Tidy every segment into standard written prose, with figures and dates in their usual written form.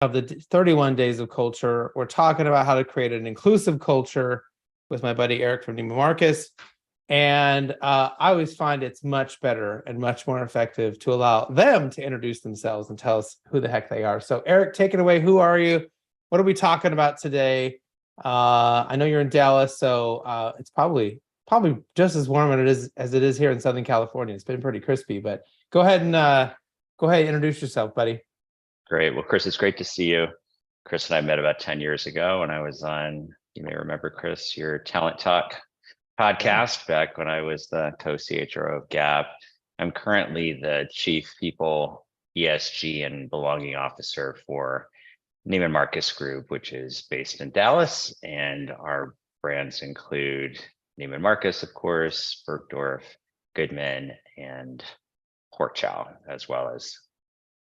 of the 31 Days of Culture. We're talking about how to create an inclusive culture with my buddy Eric from Nieman Marcus. And I always find it's much better and much more effective to allow them to introduce themselves and tell us who the heck they are. So Eric, take it away. Who are you? What are we talking about today? I know you're in Dallas, so it's probably just as warm as it is here in Southern California. It's been pretty crispy, but go ahead and introduce yourself, buddy. Great. Well, Chris, it's great to see you. Chris and I met about 10 years ago when I was on, you may remember, Chris, your Talent Talk podcast back when I was the co-CHRO of Gap. I'm currently the Chief People, ESG, and Belonging Officer for Nieman Marcus Group, which is based in Dallas. And our brands include Nieman Marcus, of course, Bergdorf, Goodman, and Pork Chow, as well as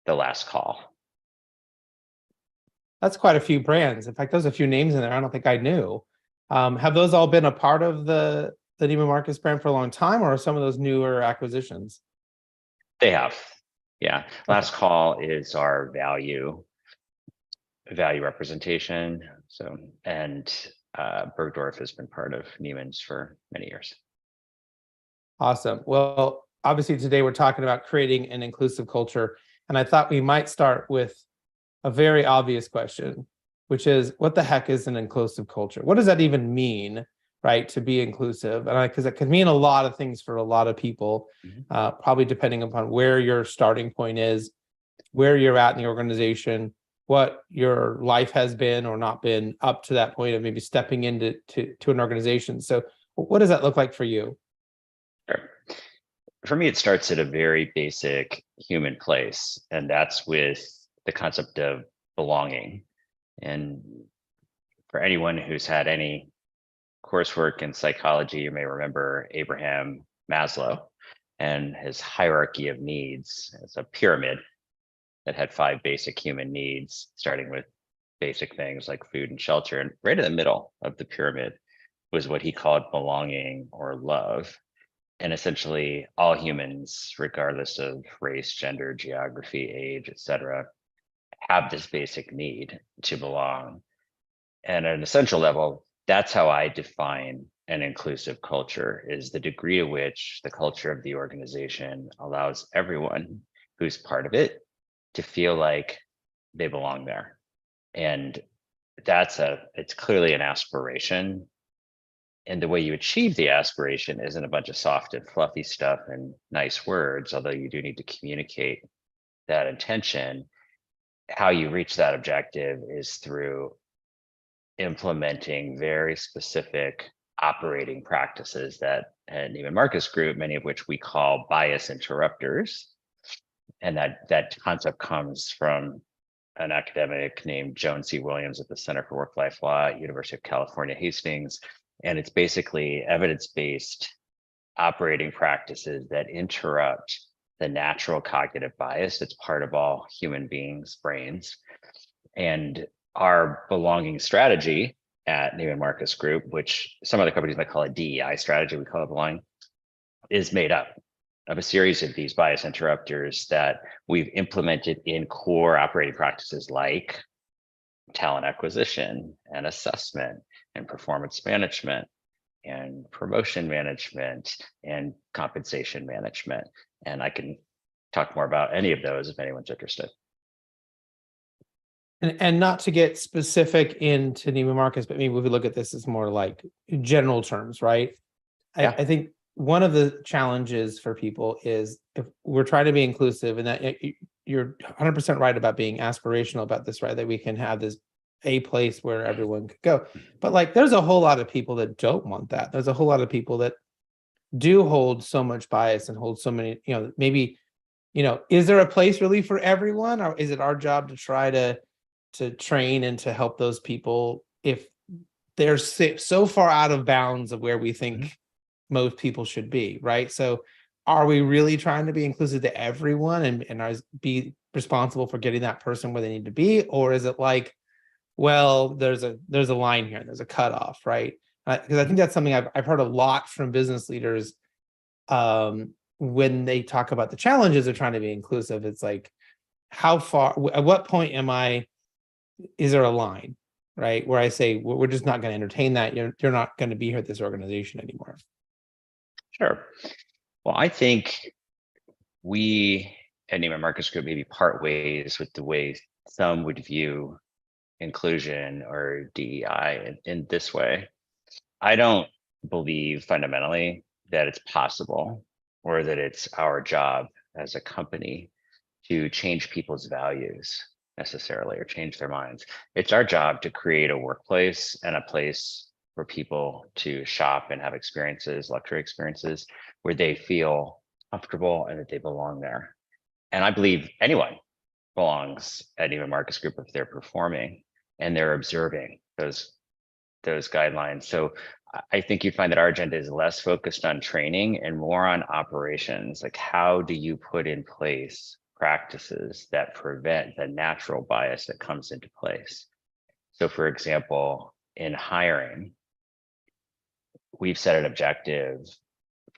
The Last Call. That's quite a few brands. In fact, there's a few names in there I don't think I knew. Have those all been a part of the Nieman Marcus brand for a long time, or are some of those newer acquisitions? They have, yeah. Last Call is our value representation. So, and Bergdorf has been part of Nieman's for many years. Awesome. Well, obviously today we're talking about creating an inclusive culture, and I thought we might start with a very obvious question, which is, what the heck is an inclusive culture? What does that even mean, right, to be inclusive? And because it could mean a lot of things for a lot of people, probably depending upon where your starting point is, where you're at in the organization, what your life has been or not been up to that point of maybe stepping into an organization. So what does that look like for you? Sure. For me, it starts at a very basic human place, and that's with the concept of belonging. And for anyone who's had any coursework in psychology, you may remember Abraham Maslow and his hierarchy of needs. It's a pyramid that had 5 basic human needs, starting with basic things like food and shelter. And right in the middle of the pyramid was what he called belonging or love. And essentially all humans, regardless of race, gender, geography, age, etc., have this basic need to belong. And at an essential level, that's how I define an inclusive culture, is the degree to which the culture of the organization allows everyone who's part of it to feel like they belong there. And it's clearly an aspiration. And the way you achieve the aspiration isn't a bunch of soft and fluffy stuff and nice words, although you do need to communicate that intention. How you reach that objective is through implementing very specific operating practices that at Nieman Marcus Group, many of which we call bias interrupters. And that concept comes from an academic named Joan C. Williams at the Center for Work-Life Law at University of California, Hastings. And it's basically evidence-based operating practices that interrupt the natural cognitive bias that's part of all human beings' brains. And our belonging strategy at Nieman Marcus Group, which some other companies might call a DEI strategy, we call it belonging, is made up of a series of these bias interrupters that we've implemented in core operating practices like talent acquisition and assessment and performance management and promotion management and compensation management. And I can talk more about any of those if anyone's interested. And not to get specific into Nieman Marcus, but maybe we look at this as more like general terms, right? Yeah. I think one of the challenges for people is, if we're trying to be inclusive, and that you're 100% right about being aspirational about this, right? That we can have this a place where everyone could go. But like, there's a whole lot of people that don't want that. There's a whole lot of people that do hold so much bias and hold so many, maybe, is there a place really for everyone, or is it our job to try to train and to help those people if they're so far out of bounds of where we think most people should be, right? So are we really trying to be inclusive to everyone and be responsible for getting that person where they need to be? Or is it like, well, there's a line here, there's a cutoff, right? Because I think that's something I've heard a lot from business leaders when they talk about the challenges of trying to be inclusive. It's like, how far, at what point am I is there a line, right, where I say, we're just not going to entertain that. You're not going to be here at this organization anymore. Sure. Well, I think we at Nieman Marcus Group maybe part ways with the way some would view inclusion or DEI in this way. I don't believe fundamentally that it's possible or that it's our job as a company to change people's values necessarily or change their minds. It's our job to create a workplace and a place for people to shop and have experiences, luxury experiences, where they feel comfortable and that they belong there. And I believe anyone belongs at Nieman Marcus Group if they're performing and they're observing those guidelines. So I think you find that our agenda is less focused on training and more on operations. Like, how do you put in place practices that prevent the natural bias that comes into place? So for example, in hiring, we've set an objective,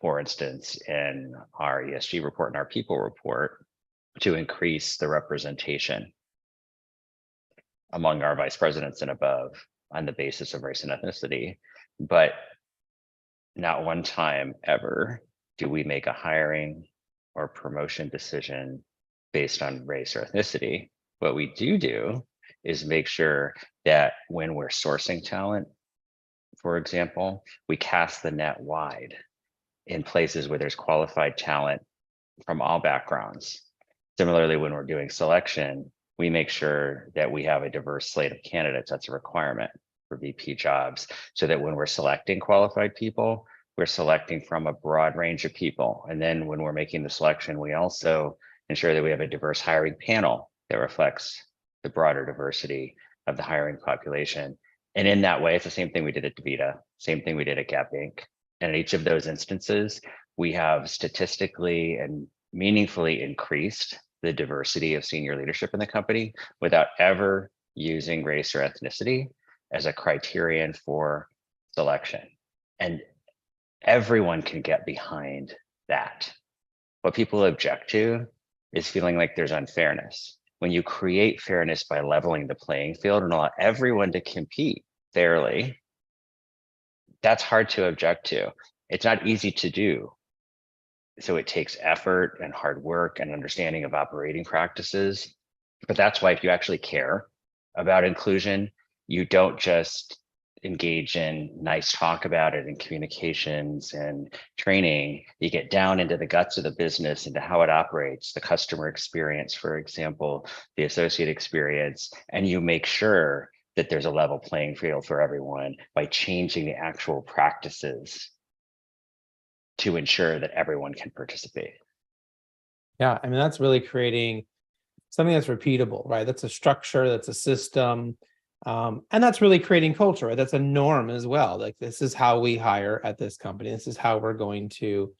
for instance, in our ESG report and our people report, to increase the representation among our vice presidents and above on the basis of race and ethnicity. But not one time ever do we make a hiring or promotion decision based on race or ethnicity. What we do is make sure that when we're sourcing talent, for example, we cast the net wide in places where there's qualified talent from all backgrounds. Similarly, when we're doing selection, we make sure that we have a diverse slate of candidates. That's a requirement for VP jobs, so that when we're selecting qualified people, we're selecting from a broad range of people. And then when we're making the selection, we also ensure that we have a diverse hiring panel that reflects the broader diversity of the hiring population. And in that way, it's the same thing we did at DaVita, same thing we did at Gap Inc. And in each of those instances, we have statistically and meaningfully increased the diversity of senior leadership in the company without ever using race or ethnicity as a criterion for selection. And everyone can get behind that. What people object to is feeling like there's unfairness. When you create fairness by leveling the playing field and allow everyone to compete fairly, that's hard to object to. It's not easy to do. So it takes effort and hard work and understanding of operating practices. But that's why if you actually care about inclusion, you don't just engage in nice talk about it in communications and training. You get down into the guts of the business, into how it operates, the customer experience, for example, the associate experience, and you make sure that there's a level playing field for everyone by changing the actual practices to ensure that everyone can participate. Yeah, I mean, that's really creating something that's repeatable, right? That's a structure, that's a system. And that's really creating culture, right? That's a norm as well. Like, this is how we hire at this company. This is how we're going to,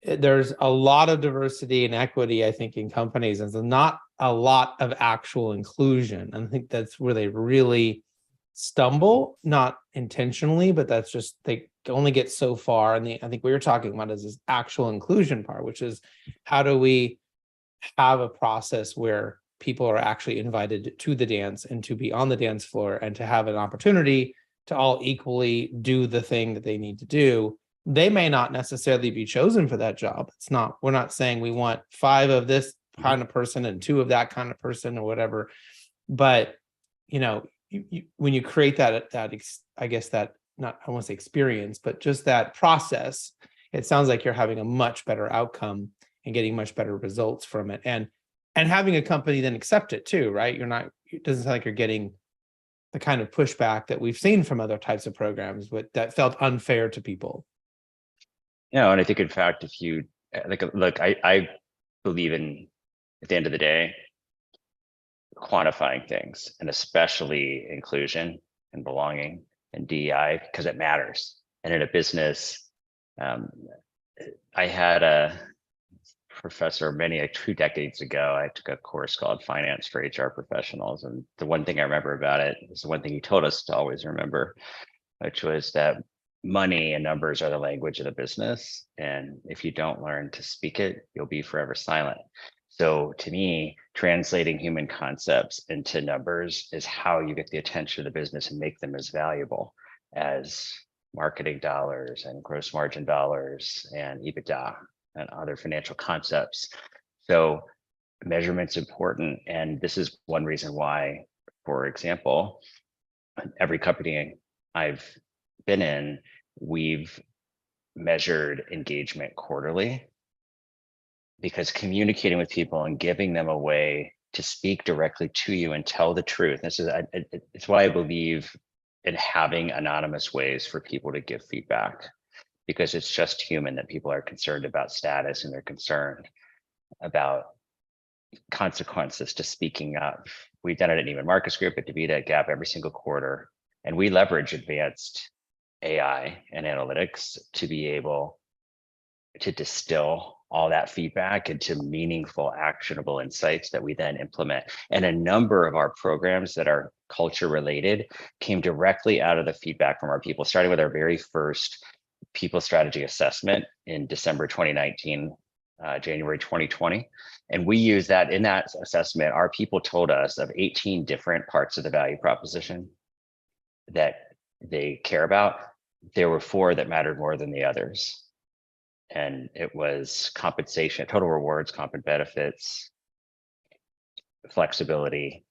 there's a lot of diversity and equity, I think, in companies, and so not a lot of actual inclusion. And I think that's where they really stumble, not intentionally, but that's just, they only get so far. And I think we were talking about is this actual inclusion part, which is, how do we have a process where people are actually invited to the dance and to be on the dance floor and to have an opportunity to all equally do the thing that they need to do. They may not necessarily be chosen for that job. We're not saying we want 5 of this kind of person and 2 of that kind of person or whatever. But, when you create that, I guess that, not, I won't say experience, but just that process, it sounds like you're having a much better outcome and getting much better results from it. And having a company then accept it too, right? It doesn't sound like you're getting the kind of pushback that we've seen from other types of programs, but that felt unfair to people. And I think, in fact, if you look, I believe in, at the end of the day, quantifying things, and especially inclusion and belonging and DEI, because it matters. And in a business, I had a professor many 2 decades ago. I took a course called Finance for HR Professionals, and the one thing I remember about it is the one thing he told us to always remember, which was that money and numbers are the language of the business, and if you don't learn to speak it, you'll be forever silent. So to me, translating human concepts into numbers is how you get the attention of the business and make them as valuable as marketing dollars and gross margin dollars and EBITDA and other financial concepts. So measurement's important. And this is one reason why, for example, every company I've been in, we've measured engagement quarterly, because communicating with people and giving them a way to speak directly to you and tell the truth. This is it's why I believe in having anonymous ways for people to give feedback, because it's just human that people are concerned about status and they're concerned about consequences to speaking up. We've done it at Nieman Marcus Group, at DaVita, at Gap every single quarter, and we leverage advanced AI and analytics to be able to distill all that feedback into meaningful, actionable insights that we then implement. And a number of our programs that are culture related came directly out of the feedback from our people, starting with our very first people strategy assessment in December 2019, January 2020. And we use that in that assessment. Our people told us of 18 different parts of the value proposition that they care about. There were 4 that mattered more than the others. And it was compensation, total rewards, comp and benefits, flexibility,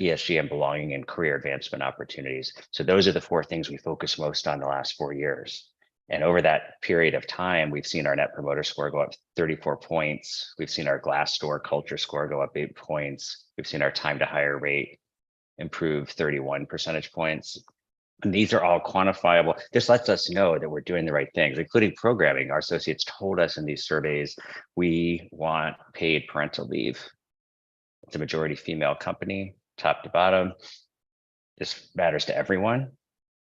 ESG, and belonging, and career advancement opportunities. So those are the 4 things we focused most on the last 4 years. And over that period of time, we've seen our net promoter score go up 34 points. We've seen our Glassdoor culture score go up 8 points. We've seen our time to hire rate improve 31 percentage points. And these are all quantifiable. This lets us know that we're doing the right things, including programming. Our associates told us in these surveys, we want paid parental leave. It's a majority female company, top to bottom. This matters to everyone,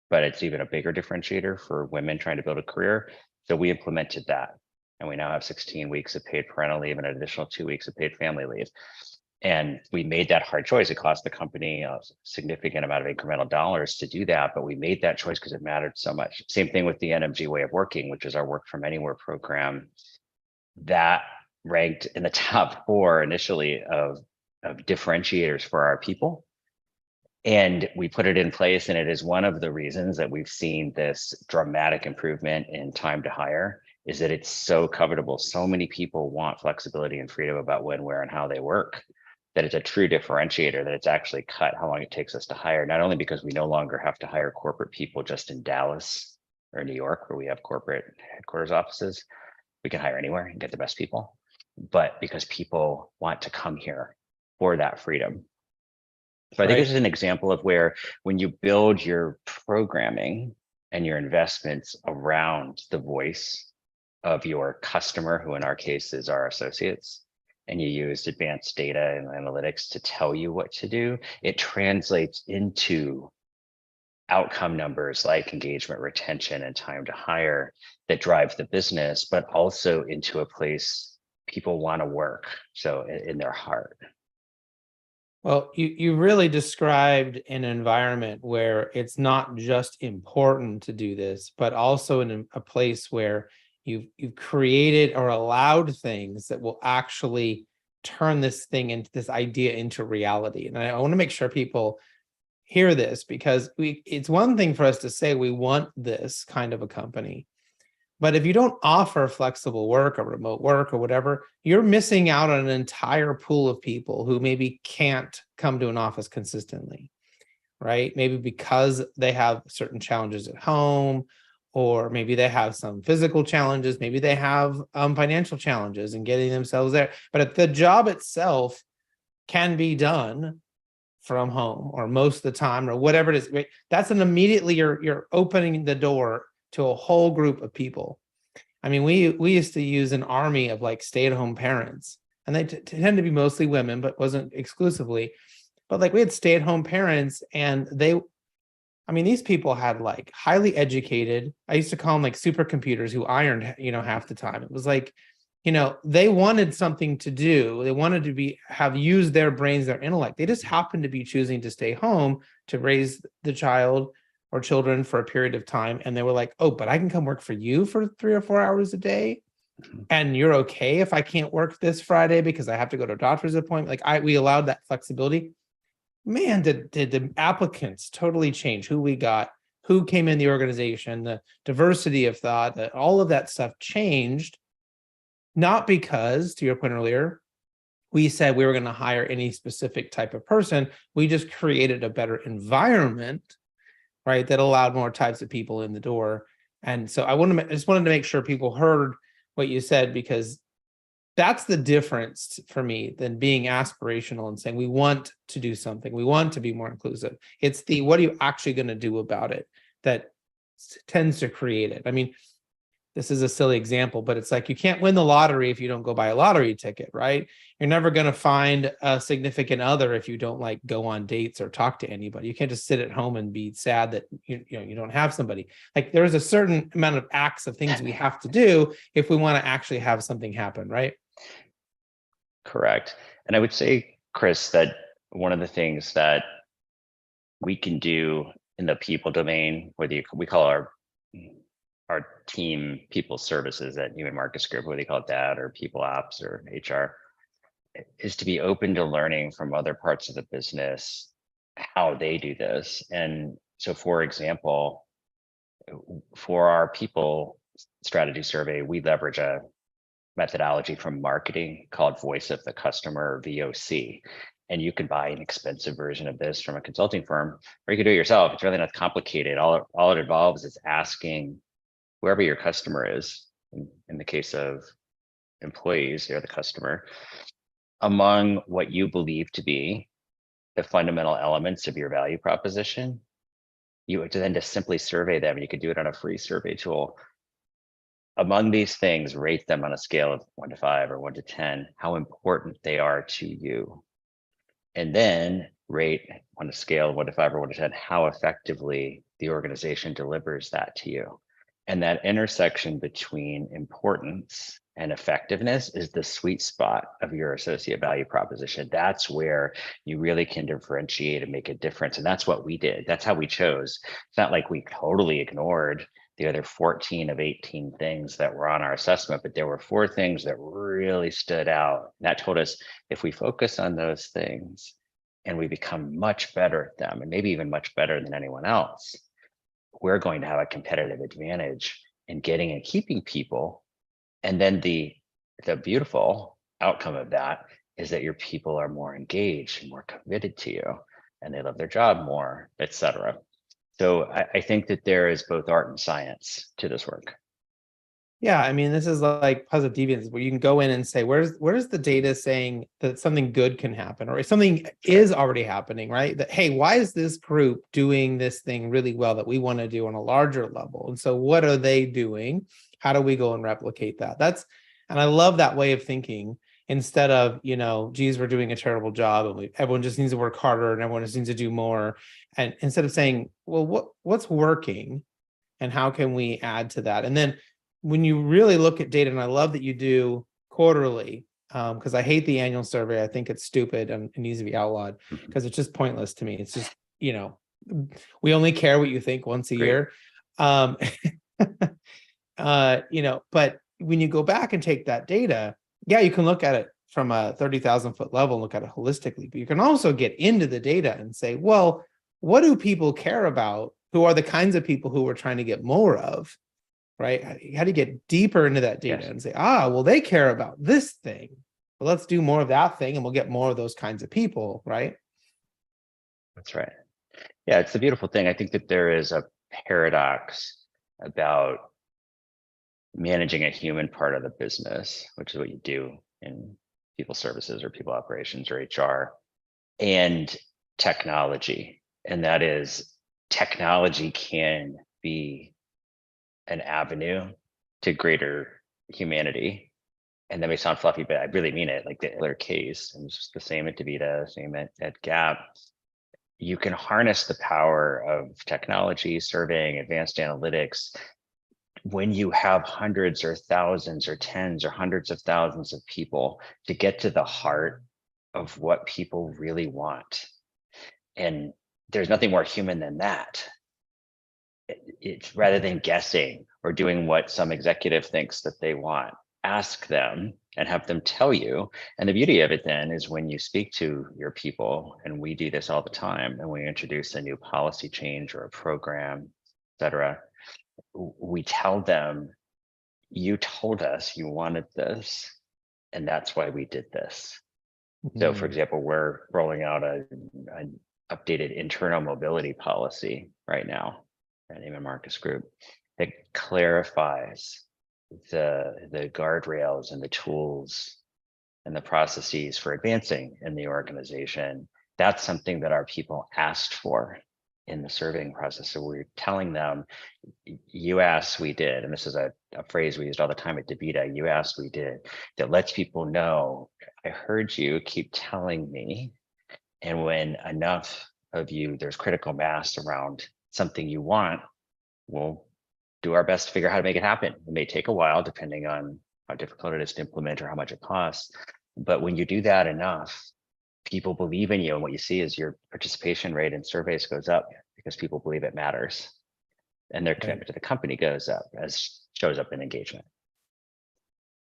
but it's even a bigger differentiator for women trying to build a career. So we implemented that. And we now have 16 weeks of paid parental leave and an additional 2 weeks of paid family leave. And we made that hard choice. It cost the company a significant amount of incremental dollars to do that, but we made that choice because it mattered so much. Same thing with the NMG way of working, which is our work from anywhere program. That ranked in the top 4 initially of differentiators for our people. And we put it in place, and it is one of the reasons that we've seen this dramatic improvement in time to hire, is that it's so covetable. So many people want flexibility and freedom about when, where, and how they work, that it's a true differentiator, that it's actually cut how long it takes us to hire, not only because we no longer have to hire corporate people just in Dallas or New York, where we have corporate headquarters offices, we can hire anywhere and get the best people, but because people want to come here for that freedom. So I think this is an example of where, when you build your programming and your investments around the voice of your customer, who in our case is our associates, and you use advanced data and analytics to tell you what to do, it translates into outcome numbers like engagement, retention, and time to hire that drive the business, but also into a place people want to work. So in their heart. Well, you really described an environment where it's not just important to do this, but also in a place where you've created or allowed things that will actually turn this idea into reality. And I want to make sure people hear this, because it's one thing for us to say we want this kind of a company, but if you don't offer flexible work or remote work or whatever, you're missing out on an entire pool of people who maybe can't come to an office consistently, right? Maybe because they have certain challenges at home, or maybe they have some physical challenges, maybe they have financial challenges in getting themselves there. But if the job itself can be done from home or most of the time or whatever it is, right? That's immediately you're opening the door to a whole group of people. I mean, we used to use an army of like stay-at-home parents, and they tend to be mostly women, but wasn't exclusively. But like we had stay-at-home parents, and these people had like highly educated, I used to call them like supercomputers who ironed, half the time. It was like, they wanted something to do. They wanted to have used their brains, their intellect. They just happened to be choosing to stay home to raise the child or children for a period of time. And they were like, oh, but I can come work for you for 3 or 4 hours a day. and you're okay if I can't work this Friday because I have to go to a doctor's appointment. Like we allowed that flexibility. Man, did the applicants totally change who we got, who came in the organization, the diversity of thought, that all of that stuff changed. Not because, to your point earlier, we said we were going to hire any specific type of person. We just created a better environment, right, that allowed more types of people in the door. And so I just wanted to make sure people heard what you said, because that's the difference for me than being aspirational and saying we want to do something, we want to be more inclusive. It's the what are you actually going to do about it that tends to create it. I mean, this is a silly example, but it's like you can't win the lottery if you don't go buy a lottery ticket, right? You're never going to find a significant other if you don't like go on dates or talk to anybody. You can't just sit at home and be sad that you don't have somebody. Like there's a certain amount of acts of things we have to do if we want to actually have something happen, right? Correct. And I would say, Chris, that one of the things that we can do in the people domain, whether we call our team people services at Nieman Marcus Group, whether you call it that or people ops or HR, is to be open to learning from other parts of the business how they do this. And so, for example, for our people strategy survey, we leverage a methodology from marketing called Voice of the Customer, VOC. And you can buy an expensive version of this from a consulting firm, or you can do it yourself. It's really not complicated. All it involves is asking whoever your customer is, in the case of employees, they're the customer, among what you believe to be the fundamental elements of your value proposition. You would then just simply survey them, and you could do it on a free survey tool. Among these things, rate them on a scale of 1 to 5 or 1 to 10, how important they are to you. And then rate on a scale of 1 to 5 or 1 to 10, how effectively the organization delivers that to you. And that intersection between importance and effectiveness is the sweet spot of your associate value proposition. That's where you really can differentiate and make a difference. And that's what we did. That's how we chose. It's not like we totally ignored the other 14 of 18 things that were on our assessment, but there were 4 things that really stood out. And that told us if we focus on those things and we become much better at them, and maybe even much better than anyone else, we're going to have a competitive advantage in getting and keeping people. And then the beautiful outcome of that is that your people are more engaged and more committed to you, and they love their job more, et cetera. So I think that there is both art and science to this work. Yeah, I mean, this is like positive deviance where you can go in and say, where's the data saying that something good can happen, or if something is already happening, right? That, hey, why is this group doing this thing really well that we want to do on a larger level? And so what are they doing? How do we go and replicate that? And I love that way of thinking, instead of, geez, we're doing a terrible job and everyone just needs to work harder and everyone just needs to do more. And instead of saying, well, what's working and how can we add to that? And then when you really look at data, and I love that you do quarterly, because I hate the annual survey. I think it's stupid and it needs to be outlawed because it's just pointless to me. It's just, we only care what you think once a year. But when you go back and take that data, yeah, you can look at it from a 30,000 foot level and look at it holistically, but you can also get into the data and say, well, what do people care about? Who are the kinds of people who we're trying to get more of? Right? How do you get deeper into that data and say, well, they care about this thing. Well, let's do more of that thing and we'll get more of those kinds of people, right? That's right. Yeah, it's the beautiful thing. I think that there is a paradox about managing a human part of the business, which is what you do in people services or people operations or HR, and technology. And that is, technology can be an avenue to greater humanity. And that may sound fluffy, but I really mean it. Like the other case, and it's just the same at DaVita, same at Gap. You can harness the power of technology, surveying, advanced analytics, when you have hundreds or thousands or tens or hundreds of thousands of people, to get to the heart of what people really want. And there's nothing more human than that. It's rather than guessing or doing what some executive thinks that they want. ask them and have them tell you. And the beauty of it then is when you speak to your people, and we do this all the time, and we introduce a new policy change or a program, et cetera, we tell them, you told us you wanted this, and that's why we did this. So for example, we're rolling out an updated internal mobility policy right now at Nieman Marcus Group that clarifies the guardrails and the tools and the processes for advancing in the organization. That's something that our people asked for in the surveying process. So we're telling them, you asked, we did. And this is a phrase we used all the time at DaVita, you asked, we did. That lets people know, I heard you, keep telling me. And when enough of you, there's critical mass around something you want, we'll do our best to figure out how to make it happen. It may take a while, depending on how difficult it is to implement or how much it costs. But when you do that enough, people believe in you. And what you see is your participation rate in surveys goes up because people believe it matters. And their commitment to the company goes up, as shows up in engagement.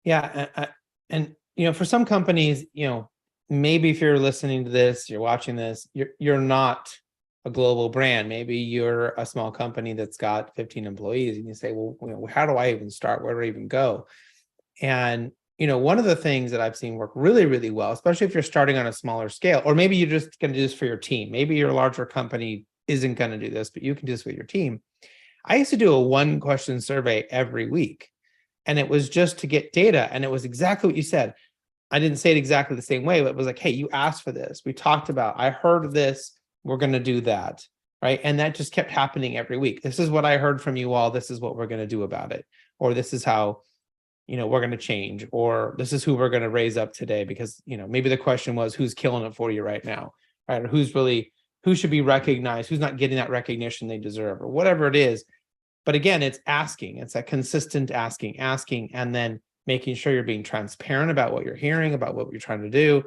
Yeah. And, for some companies, maybe if you're listening to this, you're watching this, you're not a global brand. Maybe you're a small company that's got 15 employees and you say, well, how do I even start? Where do I even go? And, one of the things that I've seen work really, really well, especially if you're starting on a smaller scale, or maybe you're just going to do this for your team. Maybe your larger company isn't going to do this, but you can do this with your team. I used to do a 1-question survey every week, and it was just to get data. And it was exactly what you said. I didn't say it exactly the same way, but it was like, hey, you asked for this. We talked about, I heard this, we're going to do that. Right. And that just kept happening every week. This is what I heard from you all. This is what we're going to do about it. Or this is how, we're going to change, or this is who we're going to raise up today, because, maybe the question was, who's killing it for you right now? Right. Or who should be recognized, who's not getting that recognition they deserve, or whatever it is. But again, it's asking, it's that consistent asking, and then making sure you're being transparent about what you're hearing, about what you're trying to do.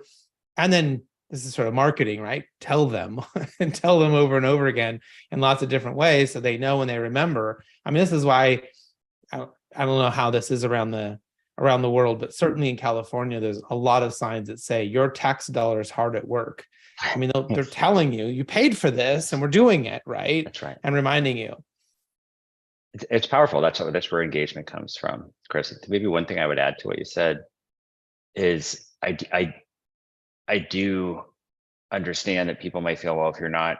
And then this is sort of marketing, right? Tell them and tell them over and over again in lots of different ways so they know and they remember. I mean, this is why I don't know how this is around the world, but certainly in California, there's a lot of signs that say your tax dollar is hard at work. I mean, they're telling you, you paid for this and we're doing it, right? That's right. And reminding you. It's powerful. That's where engagement comes from, Chris. Maybe one thing I would add to what you said is I do understand that people might feel, well, if you're not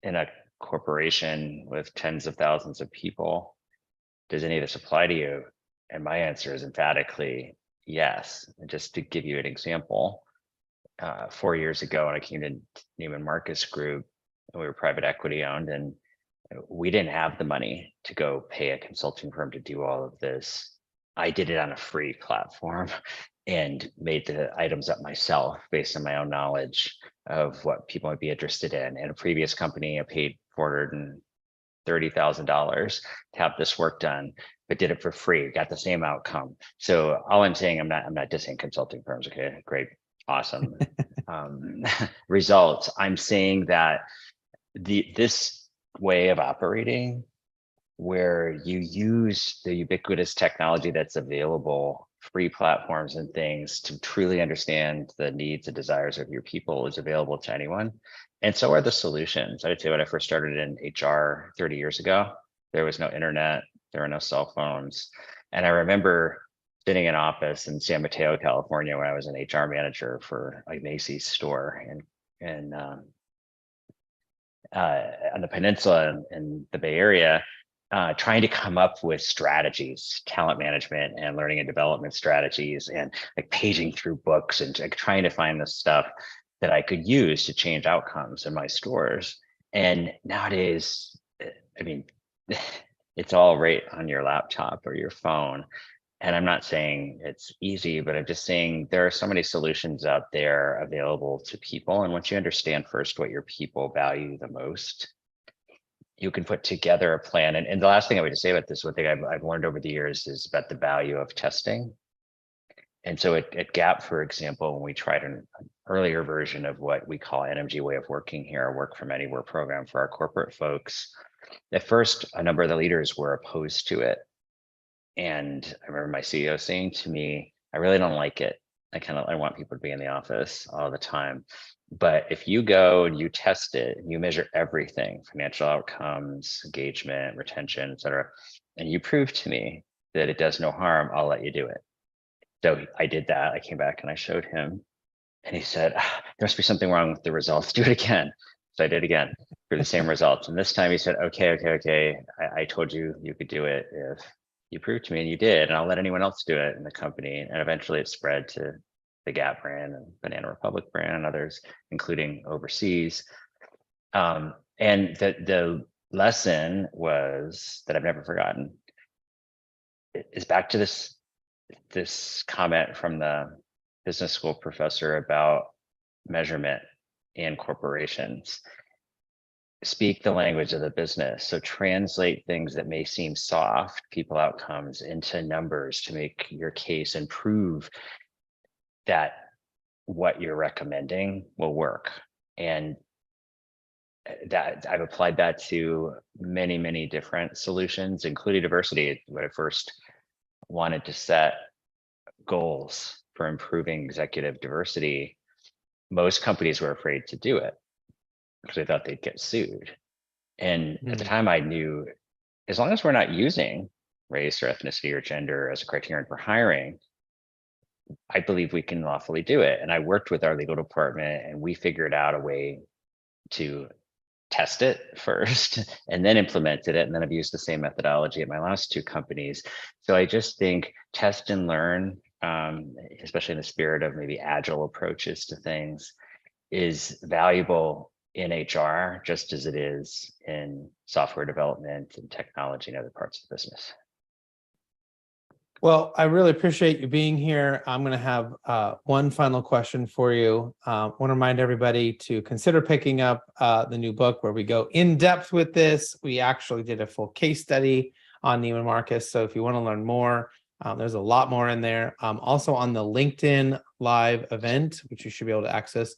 in a corporation with tens of thousands of people, does any of this apply to you? And my answer is emphatically yes. And just to give you an example, 4 years ago, when I came to Nieman Marcus Group, and we were private equity owned, and we didn't have the money to go pay a consulting firm to do all of this. I did it on a free platform and made the items up myself based on my own knowledge of what people might be interested in. In a previous company, I paid $430,000 to have this work done, but did it for free, got the same outcome. So all I'm saying, I'm not dissing consulting firms. Okay, great, awesome results. I'm saying that this way of operating, where you use the ubiquitous technology that's available, free platforms and things, to truly understand the needs and desires of your people, is available to anyone. And so are the solutions. I would say when I first started in HR 30 years ago, there was no internet, there were no cell phones. And I remember sitting in office in San Mateo, California, when I was an HR manager for a Macy's store and on the peninsula in the Bay Area, trying to come up with strategies, talent management and learning and development strategies, and like paging through books and like trying to find the stuff that I could use to change outcomes in my stores. And nowadays, I mean, it's all right on your laptop or your phone. And I'm not saying it's easy, but I'm just saying there are so many solutions out there available to people. And once you understand first what your people value the most, you can put together a plan. And the last thing I would just say about this, one thing I've learned over the years is about the value of testing. And so at Gap, for example, when we tried an earlier version of what we call NMG way of working here, a work from anywhere program for our corporate folks, at first, a number of the leaders were opposed to it. And I remember my CEO saying to me, I really don't like it. I want people to be in the office all the time. But if you go and you test it, and you measure everything, financial outcomes, engagement, retention, et cetera, and you prove to me that it does no harm, I'll let you do it. So I did that. I came back and I showed him, and he said, there must be something wrong with the results. Do it again. So I did again for the same results. And this time he said, okay. I told you you could do it if you proved to me, and you did, and I'll let anyone else do it in the company. And eventually it spread to the Gap brand and Banana Republic brand and others, including overseas. And the lesson was that I've never forgotten is back to this comment from the business school professor about measurement in corporations. Speak the language of the business. So translate things that may seem soft, people outcomes, into numbers to make your case and prove that what you're recommending will work. And that I've applied that to many different solutions, including diversity. When I first wanted to set goals for improving executive diversity, most companies were afraid to do it because they thought they'd get sued. And at the time I knew, as long as we're not using race or ethnicity or gender as a criterion for hiring, I believe we can lawfully do it. And I worked with our legal department, and we figured out a way to test it first and then implemented it. And then I've used the same methodology at my last two companies. So I just think test and learn, especially in the spirit of maybe agile approaches to things, is valuable in HR just as it is in software development and technology and other parts of the business. Well, I really appreciate you being here. I'm going to have one final question for you. I want to remind everybody to consider picking up the new book where we go in depth with this. We actually did a full case study on Nieman Marcus. So if you want to learn more, there's a lot more in there. Also on the LinkedIn live event, which you should be able to access,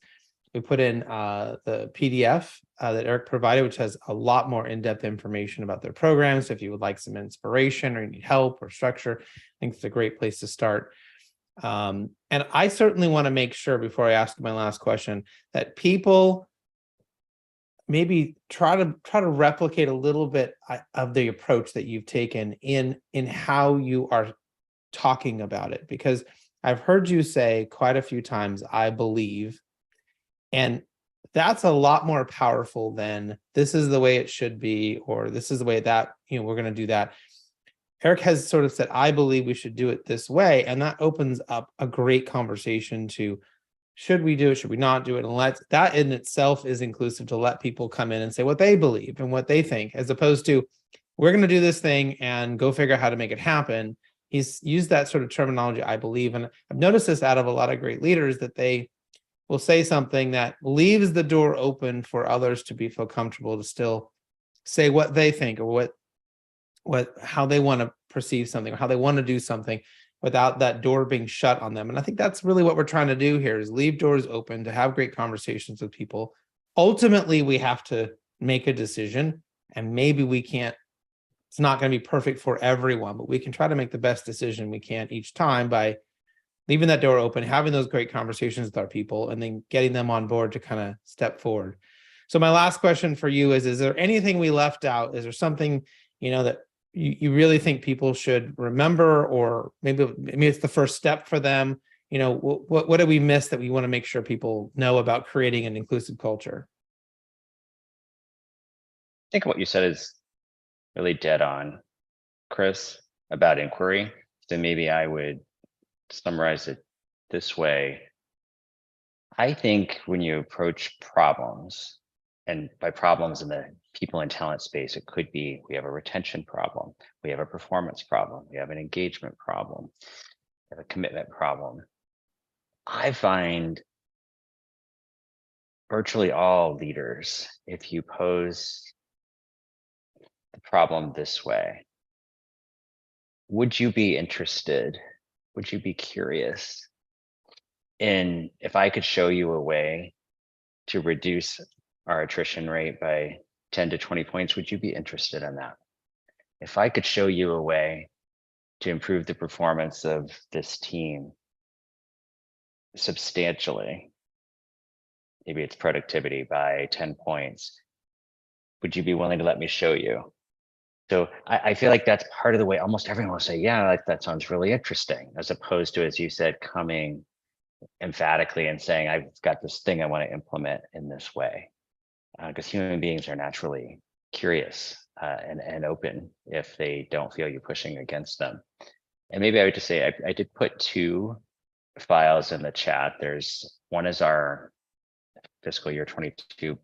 we put in the PDF that Eric provided, which has a lot more in-depth information about their programs. So if you would like some inspiration or you need help or structure, I think it's a great place to start. And I certainly want to make sure, before I ask my last question, that people maybe try to replicate a little bit of the approach that you've taken in how you are talking about it. Because I've heard you say quite a few times, I believe, and that's a lot more powerful than this is the way it should be, or this is the way that, we're going to do that. Eric has sort of said, I believe we should do it this way. And that opens up a great conversation to, should we do it? Should we not do it? And that in itself is inclusive to let people come in and say what they believe and what they think, as opposed to, we're going to do this thing and go figure out how to make it happen. He's used that sort of terminology, I believe. And I've noticed this out of a lot of great leaders, that they will say something that leaves the door open for others to feel comfortable to still say what they think, or how they want to perceive something, or how they want to do something, without that door being shut on them. And I think that's really what we're trying to do here, is leave doors open to have great conversations with people. Ultimately, we have to make a decision, and maybe we can't, it's not going to be perfect for everyone, but we can try to make the best decision we can each time by leaving that door open, having those great conversations with our people, and then getting them on board to kind of step forward. So my last question for you is there anything we left out? Is there something, that you really think people should remember, or maybe it's the first step for them? What did we miss that we want to make sure people know about creating an inclusive culture? I think what you said is really dead on, Chris, about inquiry. So maybe I would summarize it this way. I think when you approach problems, and by problems in the people and talent space, it could be, we have a retention problem, we have a performance problem, we have an engagement problem, we have a commitment problem. I find virtually all leaders, if you pose the problem this way, would you be interested? Would you be curious in, if I could show you a way to reduce our attrition rate by 10 to 20 points, would you be interested in that? If I could show you a way to improve the performance of this team substantially, maybe it's productivity by 10 points, would you be willing to let me show you? So I feel like that's part of the way almost everyone will say, yeah, that sounds really interesting, as opposed to, as you said, coming emphatically and saying, I've got this thing I want to implement in this way. Because human beings are naturally curious and open if they don't feel you pushing against them. And maybe I would just say, I did put 2 files in the chat. There's one is our fiscal year 22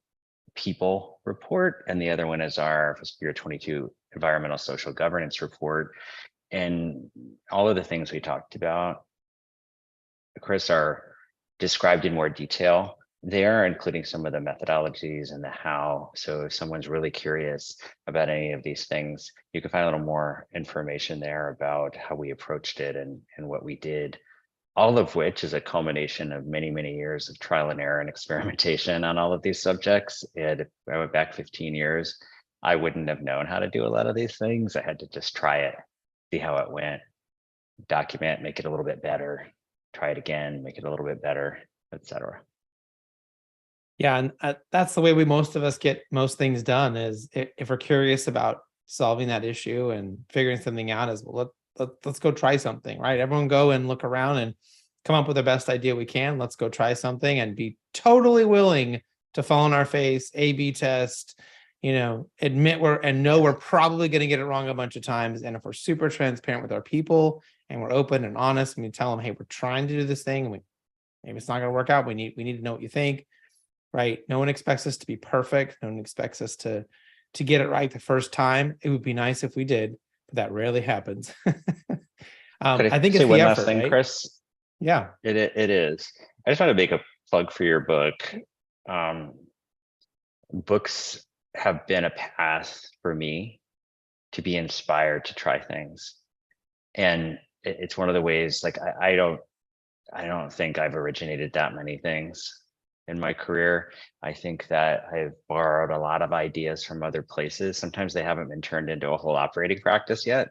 people report, and the other one is our fiscal year 22 environmental social governance report. And all of the things we talked about, Chris, are described in more detail there, including some of the methodologies and the how. So if someone's really curious about any of these things, you can find a little more information there about how we approached it and what we did, all of which is a culmination of many, many years of trial and error and experimentation on all of these subjects. And if I went back 15 years, I wouldn't have known how to do a lot of these things. I had to just try it, see how it went, document, make it a little bit better, try it again, make it a little bit better, etc. Yeah, and that's the way most of us get most things done, is if we're curious about solving that issue and figuring something out, is, well, let's go try something, right? Everyone go and look around and come up with the best idea we can. Let's go try something and be totally willing to fall on our face, A/B test, admit we're probably going to get it wrong a bunch of times. And if we're super transparent with our people and we're open and honest, and we tell them, hey, we're trying to do this thing, and maybe it's not going to work out. We need to know what you think, right? No one expects us to be perfect. No one expects us to get it right the first time. It would be nice if we did, but that rarely happens. I think it's the one effort, last thing, right? Chris. Yeah, it is. I just want to make a plug for your book. Books have been a path for me to be inspired to try things, and it's one of the ways. Like I don't think I've originated that many things in my career. I think that I've borrowed a lot of ideas from other places. Sometimes they haven't been turned into a whole operating practice yet,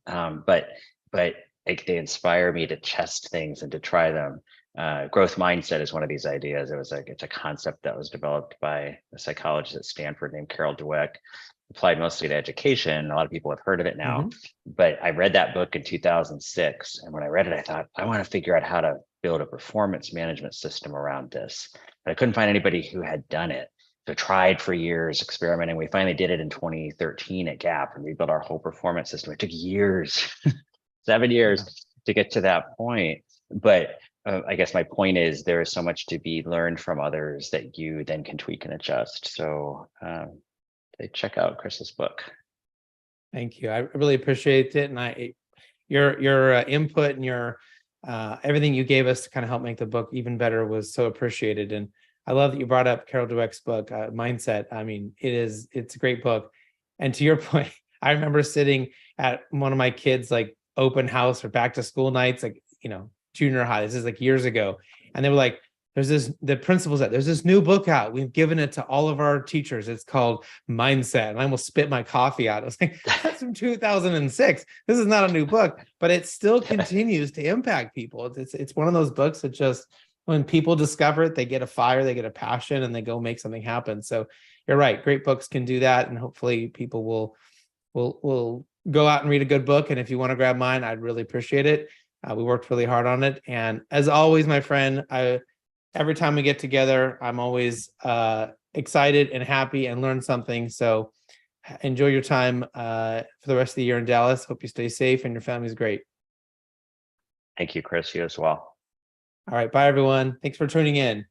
but like they inspire me to test things and to try them. Growth mindset is one of these ideas. It's a concept that was developed by a psychologist at Stanford named Carol Dweck, applied mostly to education. A lot of people have heard of it now, but I read that book in 2006. And when I read it, I thought, I want to figure out how to build a performance management system around this. But I couldn't find anybody who had done it. So tried for years, experimenting. We finally did it in 2013 at Gap, and we built our whole performance system. It took years, 7 years to get to that point. But I guess my point is there is so much to be learned from others that you then can tweak and adjust. So check out Chris's book. Thank you. I really appreciate it, and your input and your everything you gave us to kind of help make the book even better was so appreciated. And I love that you brought up Carol Dweck's book, Mindset. I mean, it's a great book. And to your point, I remember sitting at one of my kids' like open house or back to school nights, like junior high. This is like years ago, and they were like, the principal said, there's this new book out. We've given it to all of our teachers. It's called Mindset. And I almost spit my coffee out. I was like, that's from 2006. This is not a new book, but it still continues to impact people. It's one of those books that just, when people discover it, they get a fire, they get a passion, and they go make something happen. So you're right. Great books can do that. And hopefully people will go out and read a good book. And if you want to grab mine, I'd really appreciate it. We worked really hard on it. And as always, my friend, every time we get together, I'm always excited and happy and learn something. So enjoy your time for the rest of the year in Dallas. Hope you stay safe and your family's great. Thank you, Chris. You as well. All right. Bye, everyone. Thanks for tuning in.